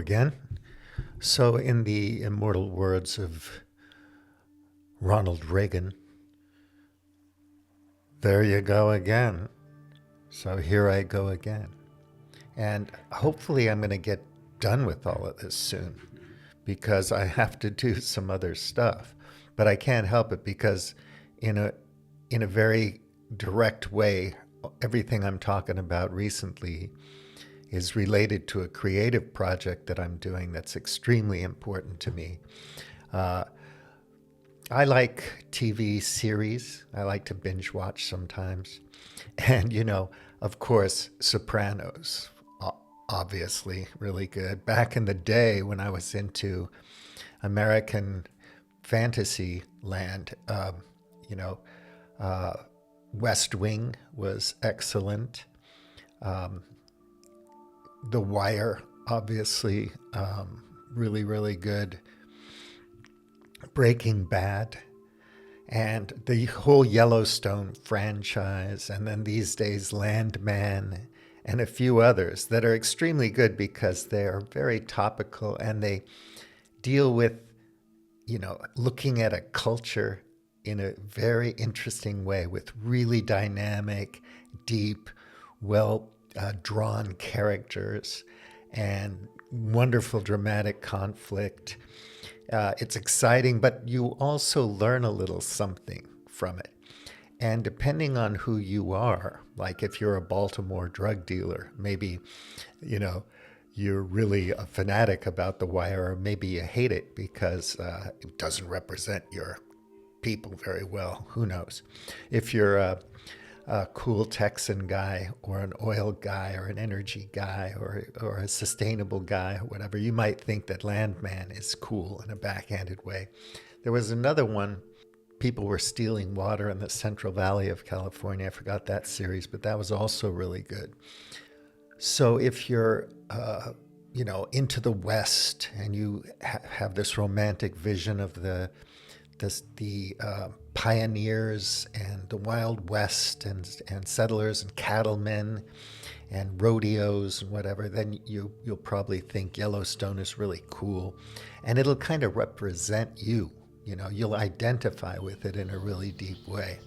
again. So, in the immortal words of Ronald Reagan, there you go again. So, here I go again. And hopefully, I'm going to get done with all of this soon because I have to do some other stuff. But I can't help it because, in a very direct way, everything I'm talking about recently is related to a creative project that I'm doing that's extremely important to me. Uh, I like TV series. I like to binge watch sometimes. And, of course, Sopranos, obviously, really good. Back in the day when I was into American fantasy land, you know, uh, West Wing was excellent. Um, The Wire, obviously, really, really good. Breaking Bad, and the whole Yellowstone franchise, and then these days Landman, and a few others that are extremely good because they are very topical and they deal with, looking at a culture in a very interesting way with really dynamic, deep, well drawn characters and wonderful dramatic conflict. It's exciting, but you also learn a little something from it. And depending on who you are, like if you're a Baltimore drug dealer, maybe, you know, you're really a fanatic about The Wire, or maybe you hate it because it doesn't represent your people very well. Who knows? If you're a cool Texan guy or an oil guy or an energy guy or a sustainable guy or whatever, you might think that Landman is cool in a backhanded way. There was another one. People were stealing water in the Central Valley of California. I forgot that series, but that was also really good. So if you're, into the West and you have this romantic vision of the pioneers and the Wild West and settlers and cattlemen and rodeos and whatever, then you'll probably think Yellowstone is really cool, and it'll kind of represent you. You'll identify with it in a really deep way.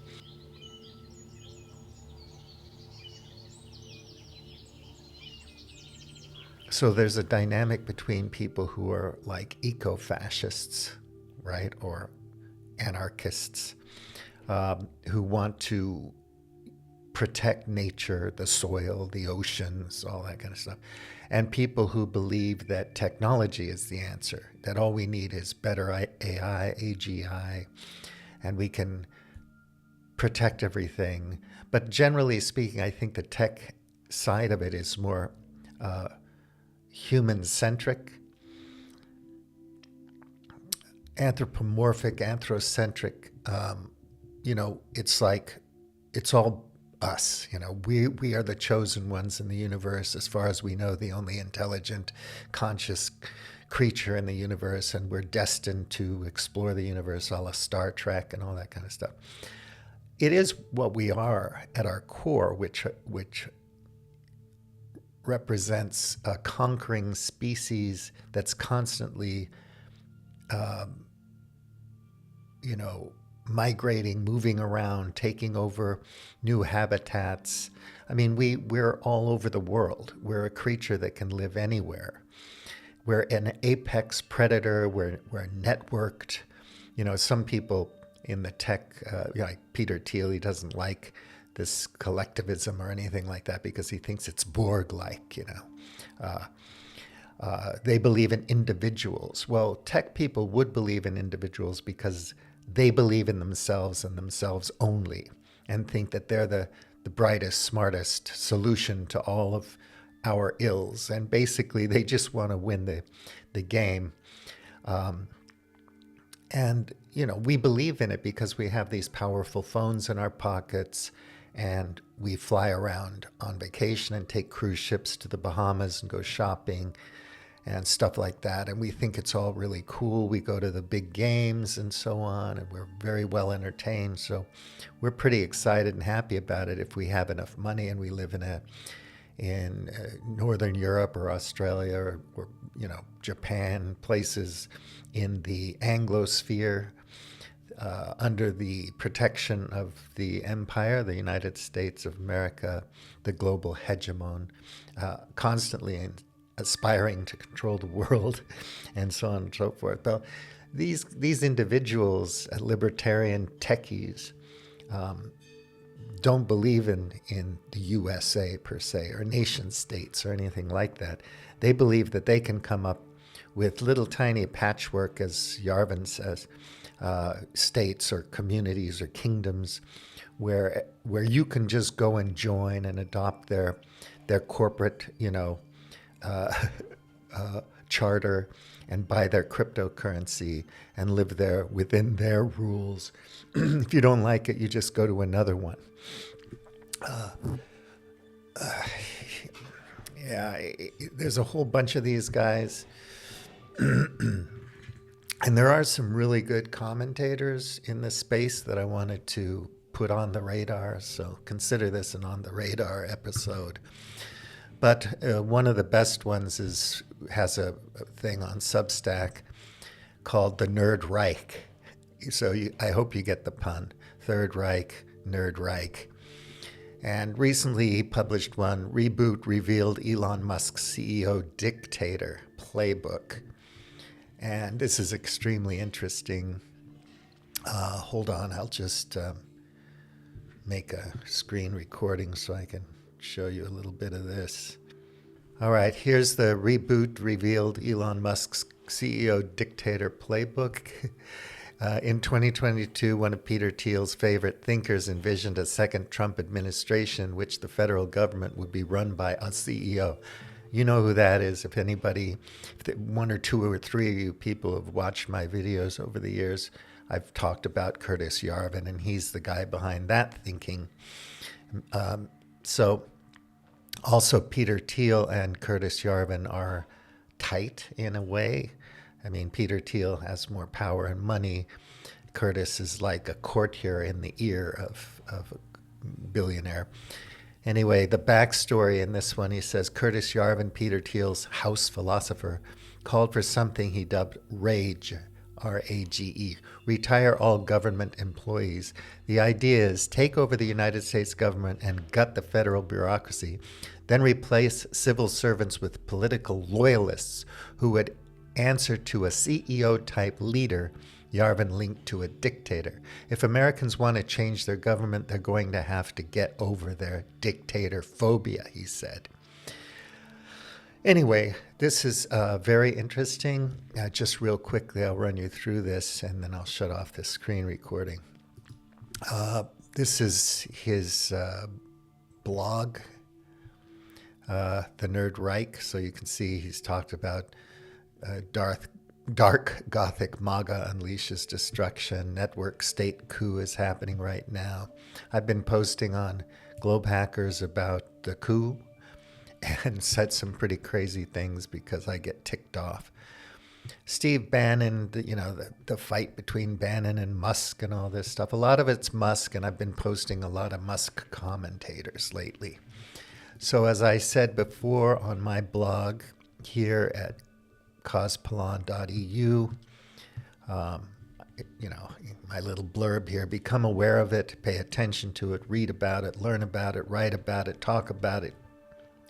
So there's a dynamic between people who are like eco-fascists, right, or anarchists, who want to protect nature, the soil, the oceans, all that kind of stuff. And people who believe that technology is the answer, that all we need is better AI, AGI, and we can protect everything. But generally speaking, I think the tech side of it is more human centric, anthropomorphic, anthrocentric. It's like it's all us. We are the chosen ones in the universe, as far as we know, the only intelligent, conscious creature in the universe, and we're destined to explore the universe, a la Star Trek and all that kind of stuff. It is what we are at our core, which represents a conquering species that's constantly migrating, moving around, taking over new habitats. I mean, we're all over the world. We're a creature that can live anywhere. We're an apex predator. We're networked. Some people in the tech, like Peter Thiel, he doesn't like this collectivism or anything like that because he thinks it's Borg-like. They believe in individuals. Well, tech people would believe in individuals because they believe in themselves and themselves only, and think that they're the brightest, smartest solution to all of our ills. And basically, they just want to win the game. And we believe in it because we have these powerful phones in our pockets, and we fly around on vacation and take cruise ships to the Bahamas and go shopping and stuff like that. And we think it's all really cool. We go to the big games and so on, and we're very well entertained. So we're pretty excited and happy about it if we have enough money and we live in in Northern Europe or Australia or Japan, places in the Anglosphere under the protection of the empire, the United States of America, the global hegemon, constantly aspiring to control the world, and so on and so forth. Though these individuals, libertarian techies, don't believe in the USA per se, or nation states or anything like that. They believe that they can come up with little tiny patchwork, as Yarvin says, states or communities or kingdoms where you can just go and join and adopt their corporate charter and buy their cryptocurrency and live there within their rules. If you don't like it, you just go to another one. There's a whole bunch of these guys. And there are some really good commentators in this space that I wanted to put on the radar. So consider this an on the radar episode. But one of the best ones has a thing on Substack called the Nerd Reich. So I hope you get the pun. Third Reich, Nerd Reich. And recently he published one, Reboot Revealed Elon Musk's CEO Dictator Playbook. And this is extremely interesting. Hold on, I'll just make a screen recording so I can show you a little bit of this. All right, here's the Reboot Revealed Elon Musk's CEO Dictator Playbook. In 2022, one of Peter Thiel's favorite thinkers envisioned a second Trump administration, which the federal government would be run by a CEO. You know who that is. If one or two or three of you people have watched my videos over the years, I've talked about Curtis Yarvin, and he's the guy behind that thinking. So also Peter Thiel and Curtis Yarvin are tight in a way. I mean, Peter Thiel has more power and money. Curtis is like a courtier in the ear of a billionaire. Anyway, the backstory in this one, he says, Curtis Yarvin, Peter Thiel's house philosopher, called for something he dubbed RAGE, R-A-G-E, retire all government employees. The idea is take over the United States government and gut the federal bureaucracy, then replace civil servants with political loyalists who would answer to a CEO-type leader. Yarvin linked to a dictator. If Americans want to change their government, they're going to have to get over their dictator phobia, he said. Anyway, this is very interesting. Just real quickly, I'll run you through this, and then I'll shut off the screen recording. This is his blog, The Nerd Reich. So you can see he's talked about Dark Gothic MAGA unleashes destruction. Network state coup is happening right now. I've been posting on Globe Hackers about the coup and said some pretty crazy things because I get ticked off. Steve Bannon, the fight between Bannon and Musk and all this stuff. A lot of it's Musk, and I've been posting a lot of Musk commentators lately. So as I said before on my blog here at cospelon.eu, my little blurb here, become aware of it, pay attention to it, read about it, learn about it, write about it, talk about it,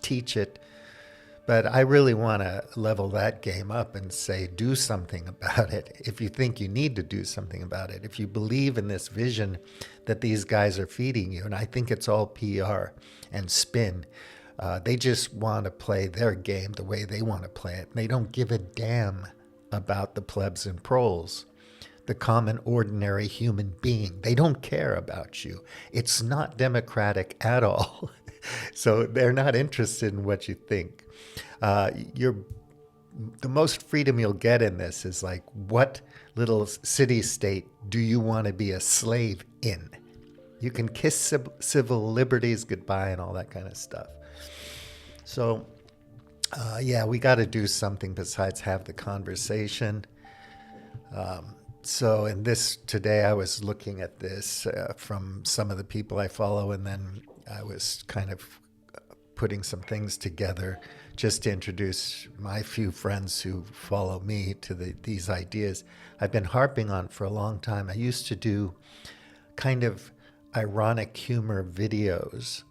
teach it. But I really want to level that game up and say, do something about it. If you think you need to do something about it, if you believe in this vision that these guys are feeding you, and I think it's all PR and spin. They just want to play their game the way they want to play it. They don't give a damn about the plebs and proles, the common, ordinary human being. They don't care about you. It's not democratic at all. So they're not interested in what you think. The most freedom you'll get in this is like, what little city-state do you want to be a slave in? You can kiss civil liberties goodbye and all that kind of stuff. So, we got to do something besides have the conversation. So in this today, I was looking at this from some of the people I follow, and then I was kind of putting some things together just to introduce my few friends who follow me to these ideas I've been harping on for a long time. I used to do kind of ironic humor videos,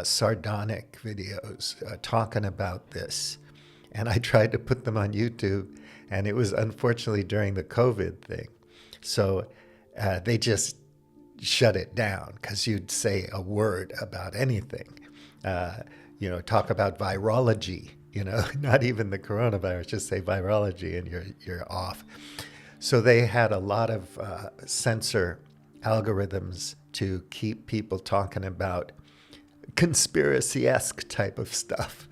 sardonic videos, talking about this. And I tried to put them on YouTube, and it was unfortunately during the COVID thing. So they just shut it down because you'd say a word about anything. Talk about virology, not even the coronavirus, just say virology and you're off. So they had a lot of censor algorithms to keep people talking about conspiracy-esque type of stuff.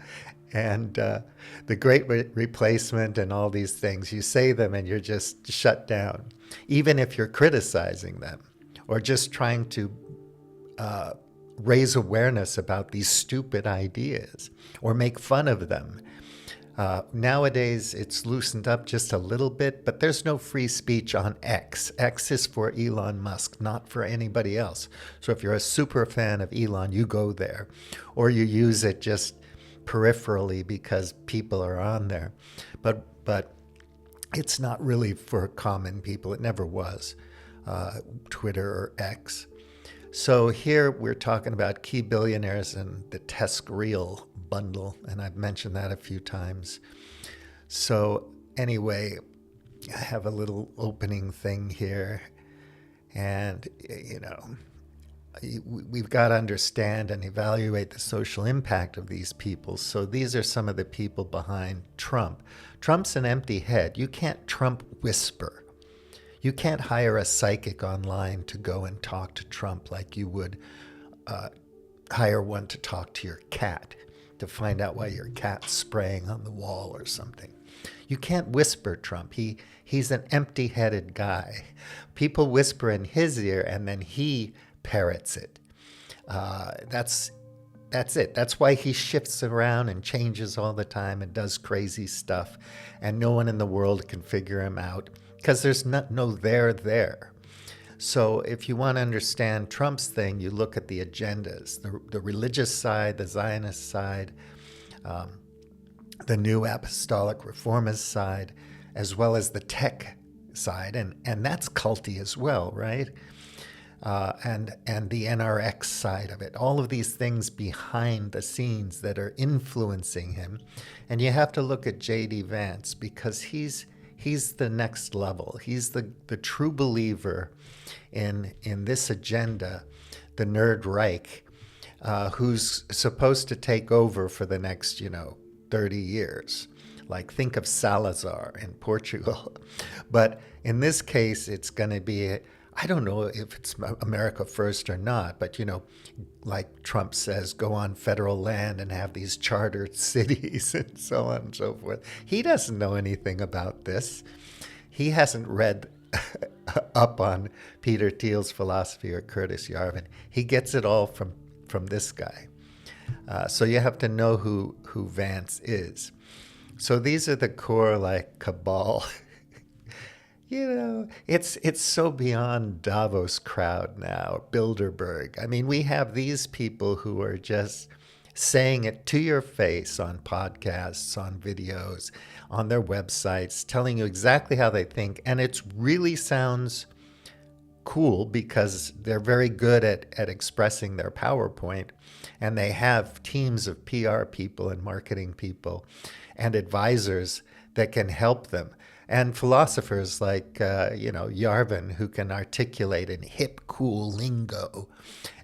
And the Great Replacement and all these things, you say them and you're just shut down, even if you're criticizing them or just trying to raise awareness about these stupid ideas or make fun of them. Nowadays, it's loosened up just a little bit, but there's no free speech on X. X is for Elon Musk, not for anybody else. So if you're a super fan of Elon, you go there, or you use it just peripherally because people are on there. But it's not really for common people. It never was, Twitter or X. So here we're talking about key billionaires and the TESC-REAL bundle, and I've mentioned that a few times. So anyway, I have a little opening thing here, and we've got to understand and evaluate the social impact of these people. So these are some of the people behind Trump. Trump's an empty head. You can't Trump whisper. You can't hire a psychic online to go and talk to Trump like you would hire one to talk to your cat, to find out why your cat's spraying on the wall or something. You can't whisper Trump. He's an empty-headed guy. People whisper in his ear and then he parrots it. That's it. That's why he shifts around and changes all the time and does crazy stuff, and no one in the world can figure him out because there's no there. So if you want to understand Trump's thing, you look at the agendas, the religious side, the Zionist side, the New Apostolic Reformist side, as well as the tech side, and that's culty as well, right? And the NRX side of it, all of these things behind the scenes that are influencing him. And you have to look at J.D. Vance because he's the next level. He's the true believer in this agenda, the Nerd Reich, who's supposed to take over for the next 30 years. Like, think of Salazar in Portugal. But in this case, it's going to be, I don't know if it's America first or not, but, like Trump says, go on federal land and have these chartered cities and so on and so forth. He doesn't know anything about this. He hasn't read up on Peter Thiel's philosophy or Curtis Yarvin. He gets it all from this guy. So you have to know who Vance is. So these are the core, cabal. It's so beyond Davos crowd now, Bilderberg. I mean, we have these people who are just saying it to your face on podcasts, on videos, on their websites, telling you exactly how they think. And it really sounds cool because they're very good at expressing their PowerPoint. And they have teams of PR people and marketing people and advisors that can help them. And philosophers like, Yarvin, who can articulate in hip, cool lingo.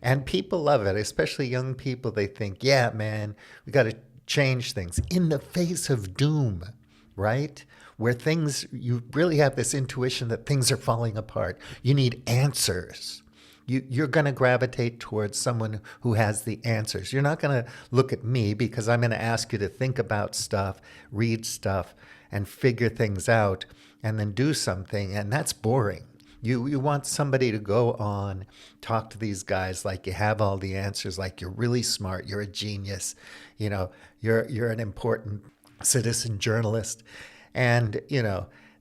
And people love it, especially young people. They think, yeah, man, we got to change things in the face of doom, right? Where you really have this intuition that things are falling apart. You need answers. You're going to gravitate towards someone who has the answers. You're not going to look at me because I'm going to ask you to think about stuff, read stuff, and figure things out, and then do something, and that's boring. You want somebody to go on, talk to these guys like you have all the answers, like you're really smart, you're a genius, you're an important citizen journalist, and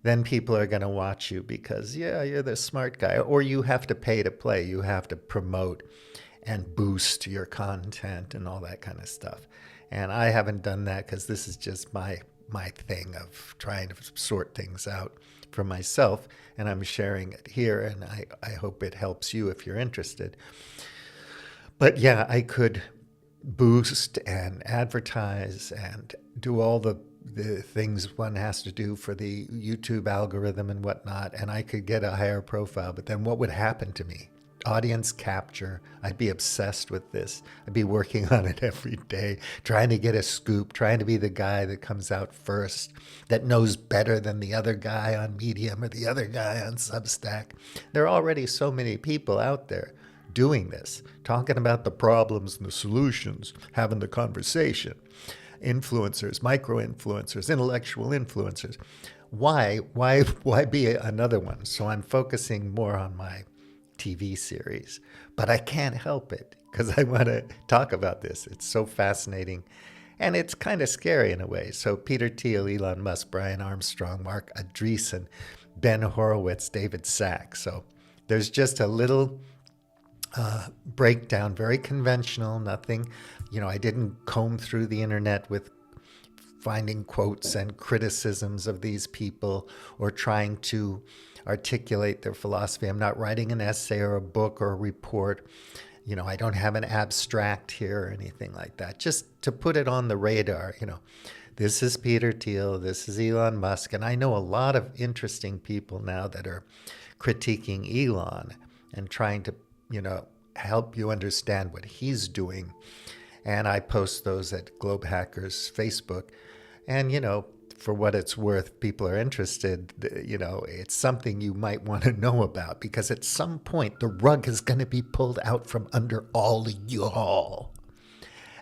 then people are going to watch you because you're the smart guy, or you have to pay to play, you have to promote and boost your content and all that kind of stuff. And I haven't done that because this is just my thing of trying to sort things out for myself. And I'm sharing it here, and I hope it helps you if you're interested. But yeah, I could boost and advertise and do all the things one has to do for the YouTube algorithm and whatnot, and I could get a higher profile. But then what would happen to me? Audience capture. I'd be obsessed with this. I'd be working on it every day, trying to get a scoop, trying to be the guy that comes out first, that knows better than the other guy on Medium or the other guy on Substack. There are already so many people out there doing this, talking about the problems and the solutions, having the conversation. Influencers, micro-influencers, intellectual influencers. Why be another one? So I'm focusing more on my TV series, but I can't help it because I want to talk about this. It's so fascinating, and it's kind of scary in a way. So Peter Thiel, Elon Musk, Brian Armstrong, Mark Andreessen, Ben Horowitz, David Sacks. So there's just a little breakdown, very conventional, nothing, I didn't comb through the internet with finding quotes and criticisms of these people or trying to articulate their philosophy. I'm not writing an essay or a book or a report. I don't have an abstract here or anything like that. Just to put it on the radar, this is Peter Thiel, this is Elon Musk, and I know a lot of interesting people now that are critiquing Elon and trying to, help you understand what he's doing. And I post those at Globe Hackers Facebook. And, for what it's worth, people are interested, it's something you might want to know about, because at some point the rug is going to be pulled out from under all of y'all.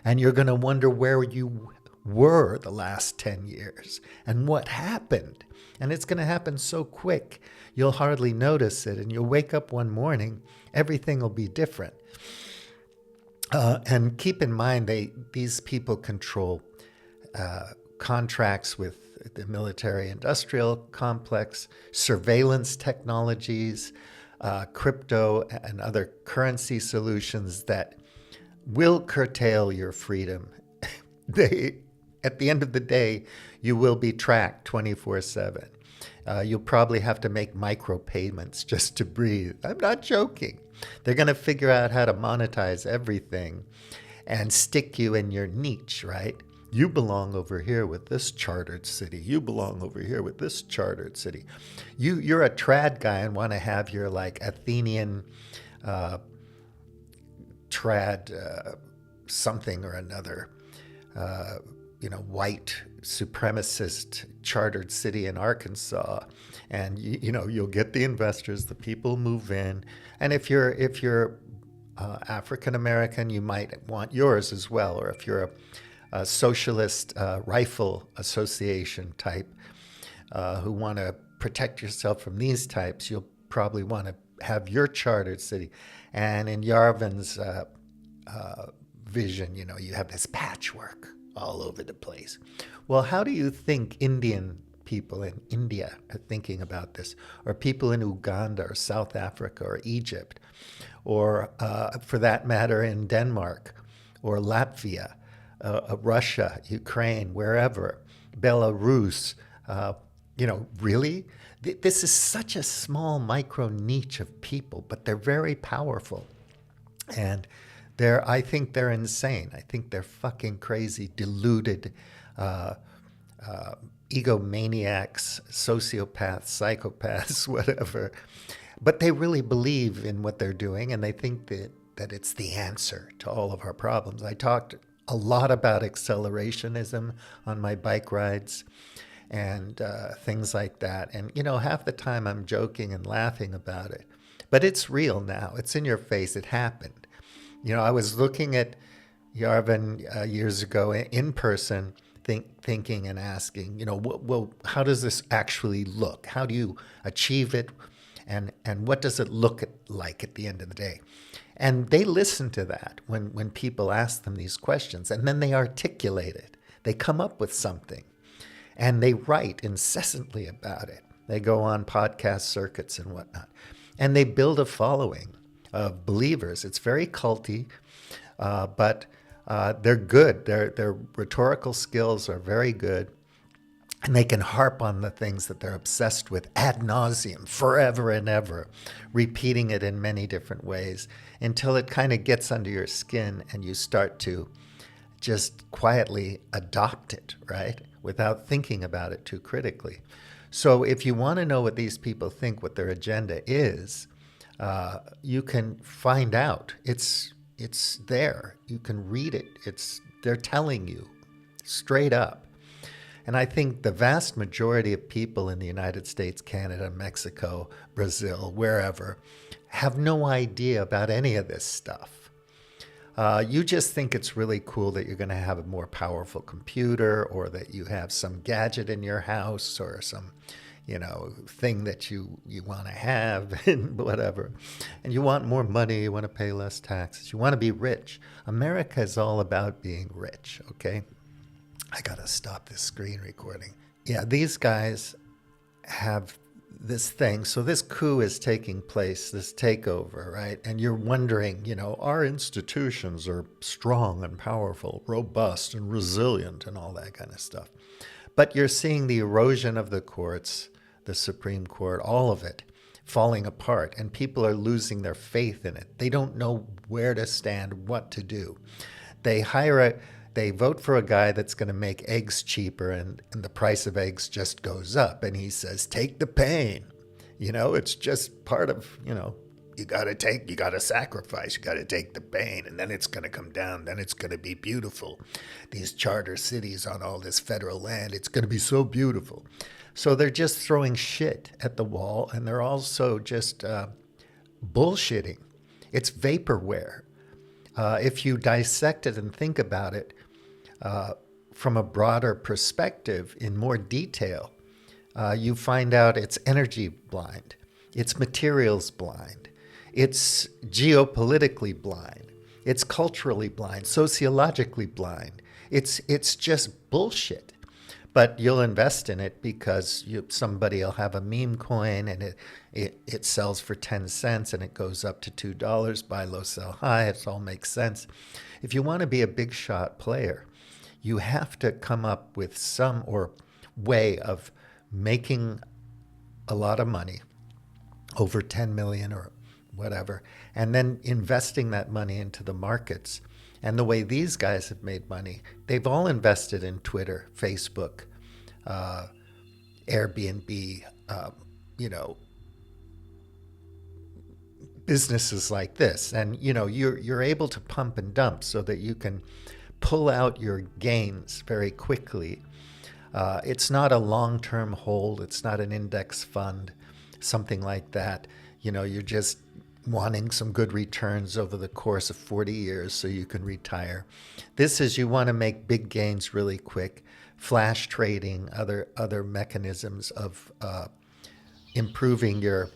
And you're going to wonder where you were the last 10 years and what happened. And it's going to happen so quick, you'll hardly notice it. And you'll wake up one morning, everything will be different. And keep in mind, these people control contracts with the military-industrial complex, surveillance technologies, crypto and other currency solutions that will curtail your freedom. At the end of the day, you will be tracked 24/7. You'll probably have to make micropayments just to breathe. I'm not joking. They're going to figure out how to monetize everything and stick you in your niche, right? You belong over here with this chartered city. You belong over here with this chartered city. You're a trad guy and want to have your Athenian trad something or another, white supremacist chartered city in Arkansas, and you'll get the investors, the people move in, and if you're African American, you might want yours as well, or if you're a socialist rifle association type who want to protect yourself from these types, you'll probably want to have your chartered city. And in Yarvin's vision, you have this patchwork all over the place. Well, how do you think Indian people in India are thinking about this, or people in Uganda or South Africa or Egypt, or for that matter in Denmark or Latvia, Russia, Ukraine, wherever, Belarus, really? This is such a small micro niche of people, but they're very powerful. And I think they're insane. I think they're fucking crazy, deluded, egomaniacs, sociopaths, psychopaths, whatever. But they really believe in what they're doing, and they think that it's the answer to all of our problems. I talked a lot about accelerationism on my bike rides and things like that. And, half the time I'm joking and laughing about it. But it's real now. It's in your face. It happened. I was looking at Yarvin years ago in person, thinking and asking, well, how does this actually look? How do you achieve it? And what does it look like at the end of the day? And they listen to that when people ask them these questions, and then they articulate it. They come up with something, and they write incessantly about it. They go on podcast circuits and whatnot, and they build a following of believers. It's very culty, but They're good. Their rhetorical skills are very good. And they can harp on the things that they're obsessed with ad nauseum, forever and ever, repeating it in many different ways until it kind of gets under your skin and you start to just quietly adopt it, right? Without thinking about it too critically. So if you want to know what these people think, what their agenda is, you can find out. It's there. You can read it. They're telling you straight up. And I think the vast majority of people in the United States, Canada, Mexico, Brazil, wherever, have no idea about any of this stuff. You just think it's really cool that you're going to have a more powerful computer, or that you have some gadget in your house, or some, thing that you want to have and whatever. And you want more money, you want to pay less taxes, you want to be rich. America is all about being rich, okay? I gotta stop this screen recording. Yeah, these guys have this thing. So this coup is taking place, this takeover, right? And you're wondering, our institutions are strong and powerful, robust and resilient and all that kind of stuff. But you're seeing the erosion of the courts, the Supreme Court, all of it falling apart, and people are losing their faith in it. They don't know where to stand, what to do. They vote for a guy that's going to make eggs cheaper, and the price of eggs just goes up. And he says, take the pain. It's just part of, you got to sacrifice. You got to take the pain, and then it's going to come down. Then it's going to be beautiful. These charter cities on all this federal land, it's going to be so beautiful. So they're just throwing shit at the wall, and they're also just bullshitting. It's vaporware. If you dissect it and think about it from a broader perspective in more detail, you find out it's energy blind, it's materials blind, it's geopolitically blind, it's culturally blind, sociologically blind. It's just bullshit. But you'll invest in it because somebody will have a meme coin, and it sells for 10 cents and it goes up to $2, buy low, sell high. It all makes sense. If you want to be a big shot player, you have to come up with some way of making a lot of money, over 10 million or whatever, and then investing that money into the markets. And the way these guys have made money, they've all invested in Twitter, Facebook, Airbnb, businesses like this. And, you're able to pump and dump so that you can pull out your gains very quickly. It's not a long-term hold. It's not an index fund, something like that. You're just wanting some good returns over the course of 40 years so you can retire. This is, you want to make big gains really quick. Flash trading, other mechanisms of improving your...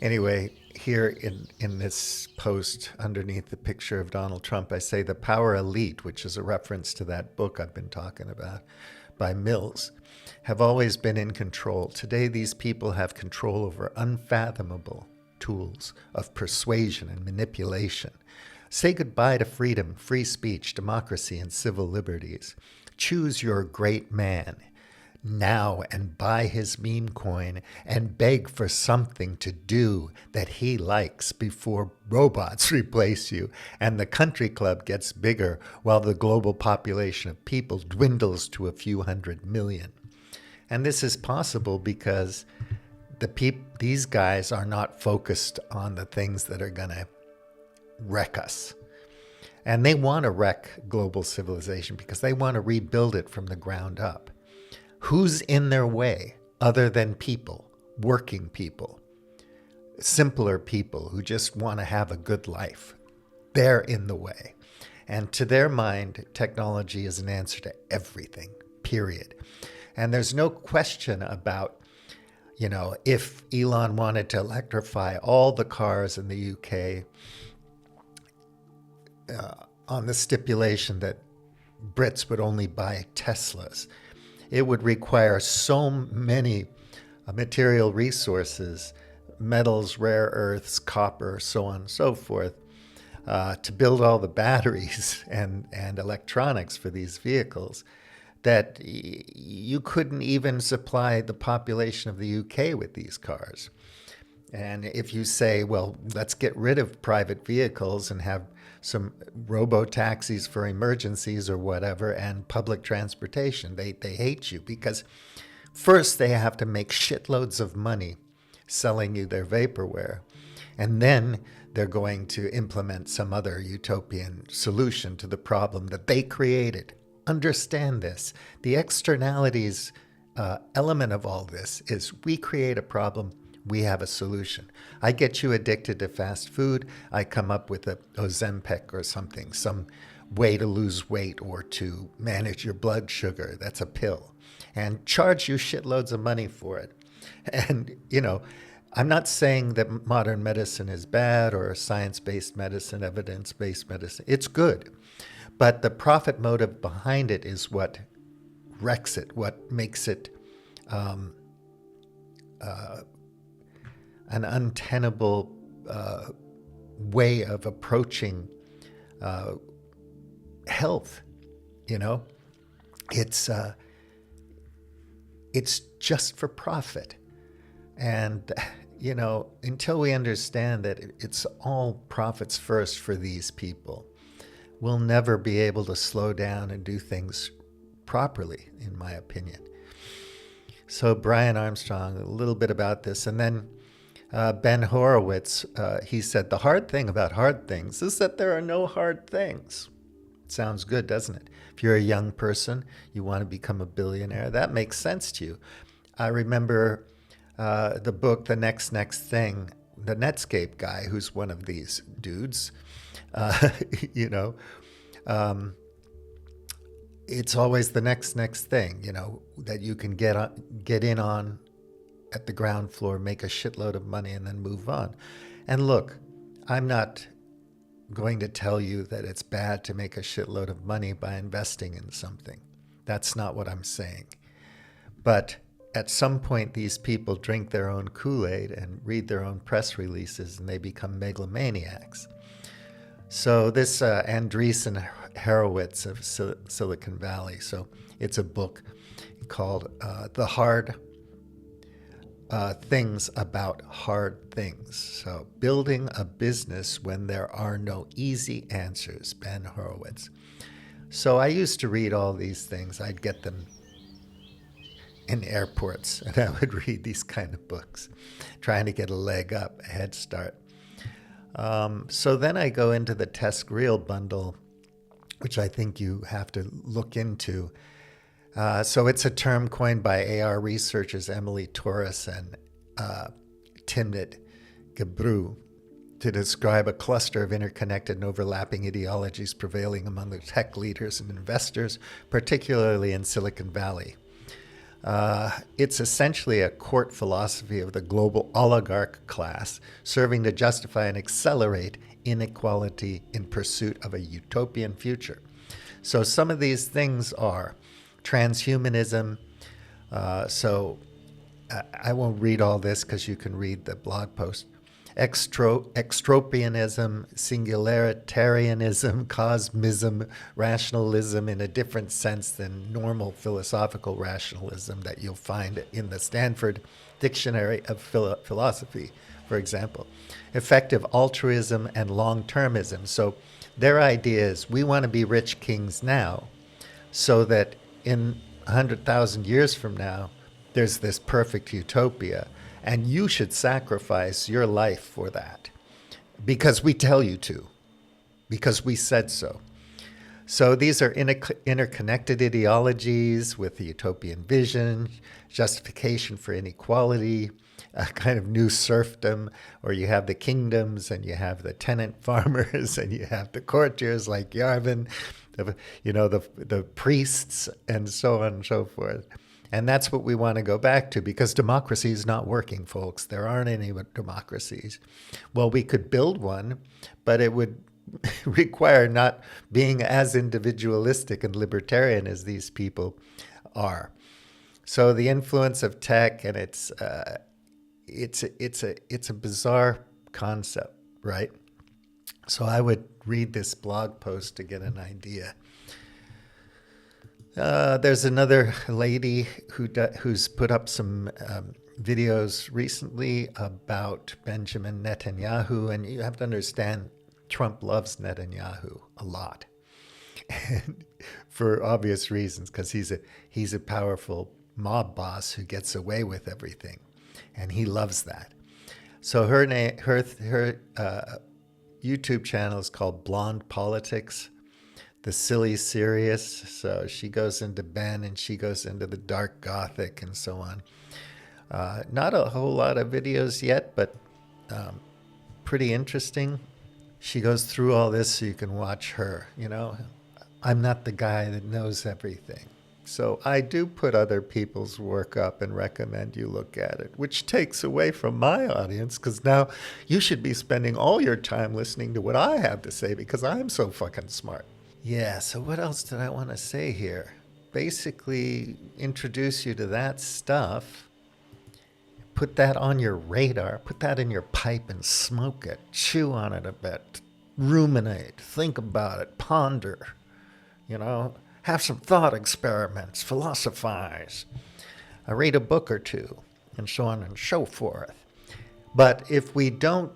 Anyway, here in this post underneath the picture of Donald Trump, I say the power elite, which is a reference to that book I've been talking about by Mills, have always been in control. Today, these people have control over unfathomable tools of persuasion and manipulation. Say goodbye to freedom, free speech, democracy, and civil liberties. Choose your great man now and buy his meme coin and beg for something to do that he likes before robots replace you and the country club gets bigger while the global population of people dwindles to a few 100 million. And this is possible because these guys are not focused on the things that are going to wreck us. And they want to wreck global civilization because they want to rebuild it from the ground up. Who's in their way other than people, working people, simpler people who just want to have a good life? They're in the way. And to their mind, technology is an answer to everything, period. And there's no question about, if Elon wanted to electrify all the cars in the UK on the stipulation that Brits would only buy Teslas, it would require so many material resources metals, rare earths, copper, so on and so forth, to build all the batteries and electronics for these vehicles, that you couldn't even supply the population of the UK with these cars. And if you say, well, let's get rid of private vehicles and have some robo-taxis for emergencies or whatever, and public transportation, they hate you, because first they have to make shitloads of money selling you their vaporware, and then they're going to implement some other utopian solution to the problem that they created. Understand this. The externalities element of all this is we create a problem, we have a solution. I get you addicted to fast food, I come up with a Ozempic or something, some way to lose weight or to manage your blood sugar, that's a pill, and charge you shitloads of money for it. And, I'm not saying that modern medicine is bad or science-based medicine, evidence-based medicine. It's good. But the profit motive behind it is what wrecks it, what makes it an untenable way of approaching health. It's just for profit. And, until we understand that it's all profits first for these people, we'll never be able to slow down and do things properly, in my opinion. So Brian Armstrong, a little bit about this. And then Ben Horowitz, he said, the hard thing about hard things is that there are no hard things. Sounds good, doesn't it? If you're a young person, you want to become a billionaire, that makes sense to you. I remember the book, The Next Thing, the Netscape guy, who's one of these dudes, it's always the next thing, that you can get in on at the ground floor, make a shitload of money, and then move on. And look, I'm not going to tell you that it's bad to make a shitload of money by investing in something. That's not what I'm saying. But at some point, these people drink their own Kool-Aid and read their own press releases, and they become megalomaniacs. So this Andreessen Horowitz of Silicon Valley, so it's a book called The Hard Things About Hard Things. So building a business when there are no easy answers, Ben Horowitz. So I used to read all these things. I'd get them in airports, and I would read these kind of books, trying to get a leg up, a head start. So then I go into the TESC-REAL bundle, which I think you have to look into. So it's a term coined by AR researchers Emily Torres and Timnit Gebru to describe a cluster of interconnected and overlapping ideologies prevailing among the tech leaders and investors, particularly in Silicon Valley. It's essentially a court philosophy of the global oligarch class, serving to justify and accelerate inequality in pursuit of a utopian future. So some of these things are transhumanism. So I won't read all this because you can read the blog post. Extropianism, singularitarianism, cosmism, rationalism in a different sense than normal philosophical rationalism that you'll find in the Stanford Dictionary of Philosophy, for example. Effective altruism and long-termism. So their idea is we want to be rich kings now so that in 100,000 years from now, there's this perfect utopia. And you should sacrifice your life for that because we tell you to, because we said so. So these are interconnected ideologies with the utopian vision, justification for inequality, a kind of new serfdom, or you have the kingdoms and you have the tenant farmers and you have the courtiers like Yarvin, the priests and so on and so forth. And that's what we want to go back to because democracy is not working, folks. There aren't any democracies. Well, we could build one, but it would require not being as individualistic and libertarian as these people are. So the influence of tech and its it's a bizarre concept, right? So I would read this blog post to get an idea. There's another lady who's put up some videos recently about Benjamin Netanyahu, and you have to understand Trump loves Netanyahu a lot, and for obvious reasons, because he's a powerful mob boss who gets away with everything, and he loves that. So her YouTube channel is called Blonde Politics, the silly serious. So she goes into Ben and she goes into the dark gothic and so on. Not a whole lot of videos yet, but pretty interesting. She goes through all this so you can watch her. I'm not the guy that knows everything. So I do put other people's work up and recommend you look at it, which takes away from my audience, because now you should be spending all your time listening to what I have to say because I'm so fucking smart. Yeah, so what else did I want to say here? Basically, introduce you to that stuff. Put that on your radar. Put that in your pipe and smoke it. Chew on it a bit. Ruminate. Think about it. Ponder. Have some thought experiments. Philosophize. Read a book or two, and so on and so forth. But if we don't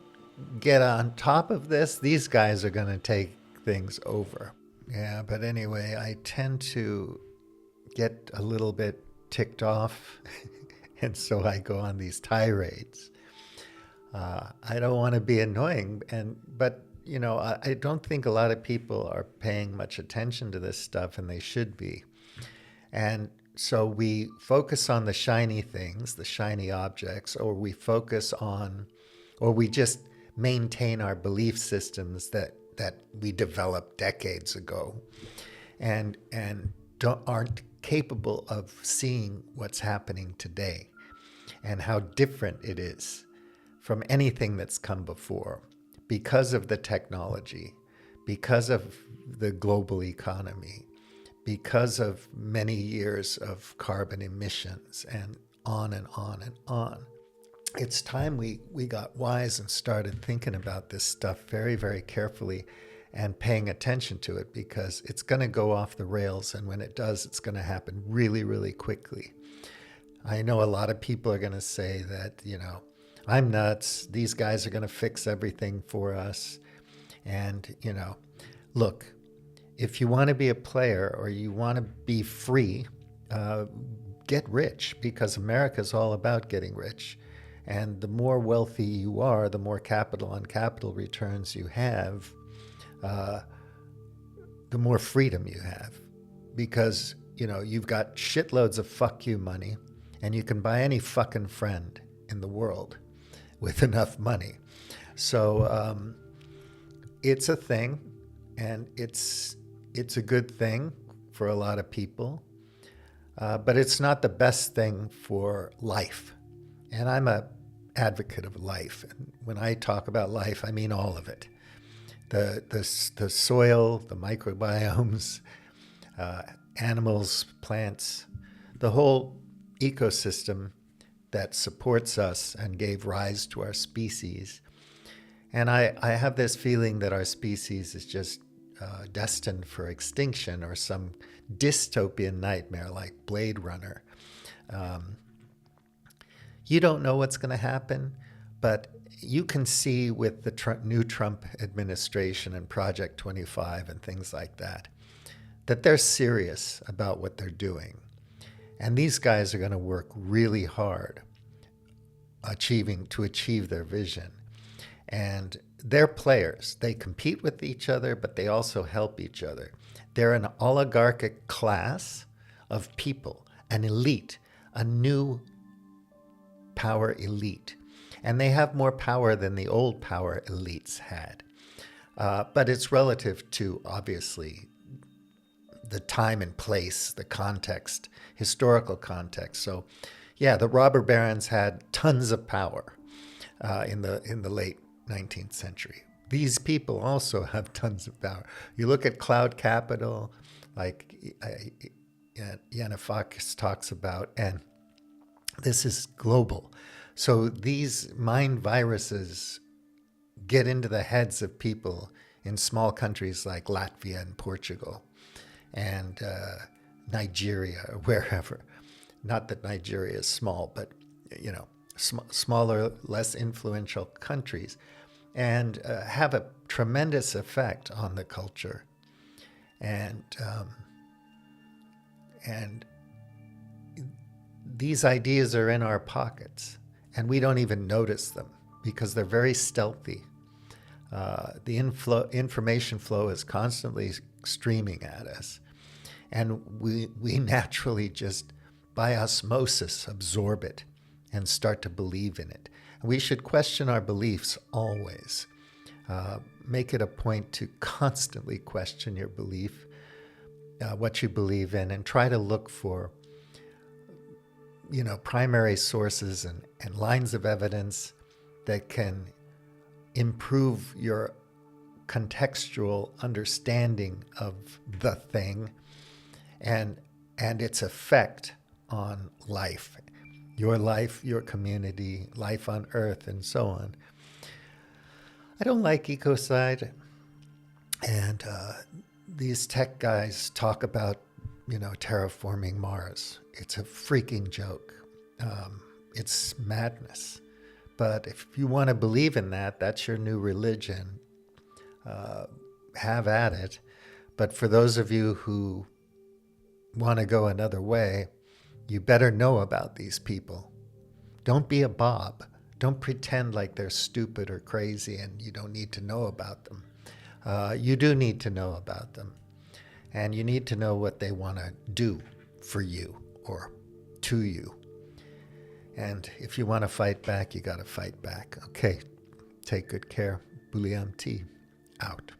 get on top of this, these guys are going to take things over. Yeah, but anyway, I tend to get a little bit ticked off, and so I go on these tirades. I don't want to be annoying, but I don't think a lot of people are paying much attention to this stuff, and they should be. And so we focus on the shiny things, the shiny objects, or we just maintain our belief systems that we developed decades ago, and aren't capable of seeing what's happening today and how different it is from anything that's come before, because of the technology, because of the global economy, because of many years of carbon emissions, and on and on and on. It's time we got wise and started thinking about this stuff very, very carefully and paying attention to it, because it's going to go off the rails, and when it does, it's going to happen really, really quickly. I know a lot of people are going to say that, I'm nuts. These guys are going to fix everything for us. And, look, if you want to be a player or you want to be free, get rich, because America's all about getting rich. And the more wealthy you are, the more capital on capital returns you have, the more freedom you have. Because, you've got shitloads of fuck you money, and you can buy any fucking friend in the world with enough money. So it's a thing, and it's a good thing for a lot of people, but it's not the best thing for life. And I'm a advocate of life. And when I talk about life, I mean all of it. The soil, the microbiomes, animals, plants, the whole ecosystem that supports us and gave rise to our species. And I have this feeling that our species is just destined for extinction, or some dystopian nightmare like Blade Runner. You don't know what's going to happen, but you can see with the new Trump administration and Project 25 and things like that they're serious about what they're doing. And these guys are going to work really hard to achieve their vision. And they're players. They compete with each other, but they also help each other. They're an oligarchic class of people, an elite, a new power elite. And they have more power than the old power elites had. But it's relative to, obviously, the time and place, the context, historical context. So, yeah, the robber barons had tons of power in the late 19th century. These people also have tons of power. You look at cloud capital, like Yanifakis talks about, and this is global. So these mind viruses get into the heads of people in small countries like Latvia and Portugal and Nigeria or wherever. Not that Nigeria is small, but you know, smaller, less influential countries, and have a tremendous effect on the culture. And and these ideas are in our pockets, and we don't even notice them because they're very stealthy. The information flow is constantly streaming at us, and we naturally just by osmosis absorb it and start to believe in it. We should question our beliefs always. Make it a point to constantly question your belief, what you believe in, and try to look for, primary sources and lines of evidence that can improve your contextual understanding of the thing and its effect on life, your community, life on Earth, and so on. I don't like ecocide, and these tech guys talk about, terraforming Mars. It's a freaking joke. It's madness. But if you want to believe in that, that's your new religion. Have at it. But for those of you who want to go another way, you better know about these people. Don't be a Bob. Don't pretend like they're stupid or crazy and you don't need to know about them. You do need to know about them. And you need to know what they want to do for you or to you. And if you want to fight back, you got to fight back. Okay, take good care. Bulliam T. Out.